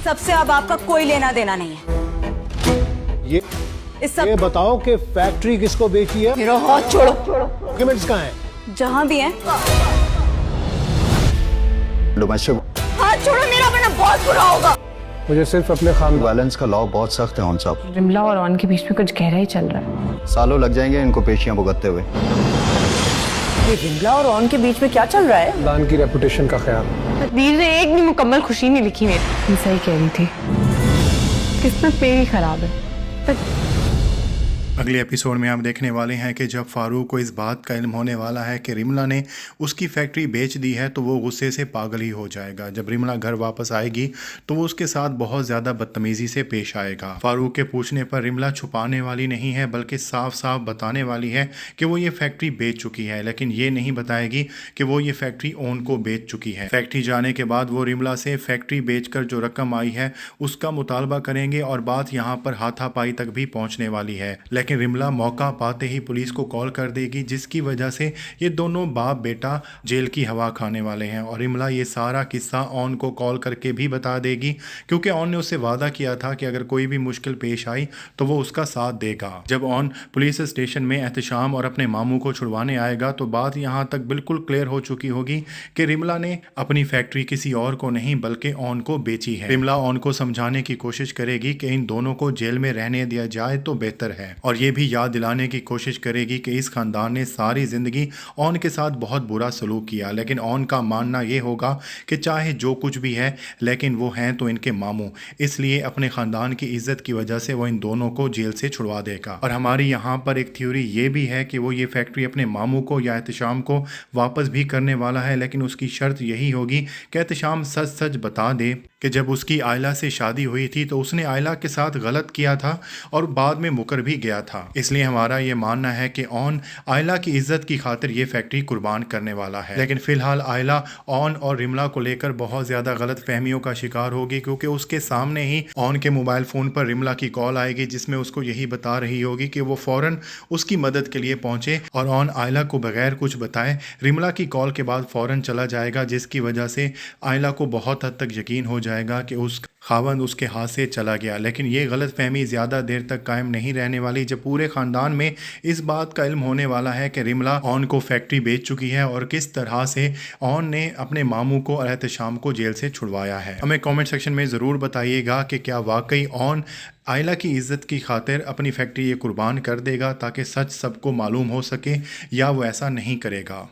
सबसे अब आपका कोई लेना देना नहीं है। ये बताओ कि फैक्ट्री किसको बेची है? मेरा हाथ छोड़ो। डॉक्यूमेंट्स कहाँ हैं? जहां भी है डोमेस्टिक हाथ छोड़ो मेरा, वरना बहुत बुरा होगा। मुझे सिर्फ अपने खानदान वायलेंस का लॉ बहुत सख्त है ऑन साहब। रिमला और ऑन के बीच में कुछ गहरा ही चल रहा है। सालों लग जाएंगे इनको पेशियां भुगतते हुए। ये रिमला और ऑन के बीच में क्या चल रहा है? की रेपुटेशन का ख्याल। तकदीर ने एक भी मुकम्मल खुशी नहीं लिखी मेरी। सही कह रही थी, किस्मत मेरी खराब है। अगले एपिसोड में आप देखने वाले हैं कि जब फारूक को इस बात का इल्म होने वाला है कि रिमला ने उसकी फैक्ट्री बेच दी है तो वो गुस्से से पागल ही हो जाएगा। जब रिमला घर वापस आएगी तो वो उसके साथ बहुत ज़्यादा बदतमीज़ी से पेश आएगा। फारूक के पूछने पर रिमला छुपाने वाली नहीं है बल्कि साफ साफ बताने वाली है कि वो ये फैक्ट्री बेच चुकी है, लेकिन ये नहीं बताएगी कि वो ये फैक्ट्री ओन को बेच चुकी है। फैक्ट्री जाने के बाद वो रिमला से फैक्ट्री बेचकर जो रकम आई है उसका मुतालबा करेंगे और बात यहाँ पर हाथापाई तक भी पहुँचने वाली है। लेकिन रिमला मौका पाते ही पुलिस को कॉल कर देगी, जिसकी वजह से ये दोनों बाप बेटा जेल की हवा खाने वाले हैं। और रिमला ये सारा किस्सा ऑन को कॉल करके भी बता देगी, क्योंकि ऑन ने उससे वादा किया था कि अगर कोई भी मुश्किल पेश आई तो वो उसका साथ देगा। जब ऑन पुलिस स्टेशन में एहतशाम और अपने मामू को छुड़वाने आएगा तो बात यहाँ तक बिल्कुल क्लियर हो चुकी होगी कि रिमला ने अपनी फैक्ट्री किसी और को नहीं बल्कि ऑन को बेची है। रिमला ऑन को समझाने की कोशिश करेगी कि इन दोनों को जेल में रहने दिया जाए तो बेहतर है, और ये भी याद दिलाने की कोशिश करेगी कि इस खानदान ने सारी जिंदगी ऑन के साथ बहुत बुरा सलूक किया। लेकिन ऑन का मानना ये होगा कि चाहे जो कुछ भी है लेकिन वो हैं तो इनके मामू, इसलिए अपने खानदान की इज्जत की वजह से वो इन दोनों को जेल से छुड़वा देगा। और हमारी यहाँ पर एक थ्योरी ये भी है कि वो ये फैक्ट्री अपने मामू को या एहतशाम को वापस भी करने वाला है, लेकिन उसकी शर्त यही होगी कि एहतशाम सच सच बता दे कि जब उसकी आयला से शादी हुई थी तो उसने आयला के साथ गलत किया था और बाद में मुकर भी गया था। इसलिए हमारा ये मानना है कि ऑन आयला की इज्जत की खातिर ये फैक्ट्री कुर्बान करने वाला है। लेकिन फिलहाल आयला ऑन और रिमला को लेकर बहुत ज़्यादा गलत फहमियों का शिकार होगी, क्योंकि उसके सामने ही ऑन के मोबाइल फ़ोन पर रिमला की कॉल आएगी जिसमें उसको यही बता रही होगी कि वो फ़ौरन उसकी मदद के लिए पहुँचे, और ऑन आयला को बगैर कुछ बताए रिमला की कॉल के बाद फ़ौरन चला जाएगा, जिसकी वजह से आयला को बहुत हद तक यकीन हो जाएगा कि उस खावंद उसके हाथ से चला गया। लेकिन ये गलत फहमी ज़्यादा देर तक कायम नहीं रहने वाली, जब पूरे ख़ानदान में इस बात का इल्म होने वाला है कि रिमला ऑन को फैक्ट्री बेच चुकी है और किस तरह से ऑन ने अपने मामू को और एहतशाम को जेल से छुड़वाया है। हमें कमेंट सेक्शन में ज़रूर बताइएगा कि क्या वाकई ऑन आयला की इज़्ज़त की खातिर अपनी फैक्ट्री ये कुर्बान कर देगा ताकि सच सबको मालूम हो सके, या वो ऐसा नहीं करेगा।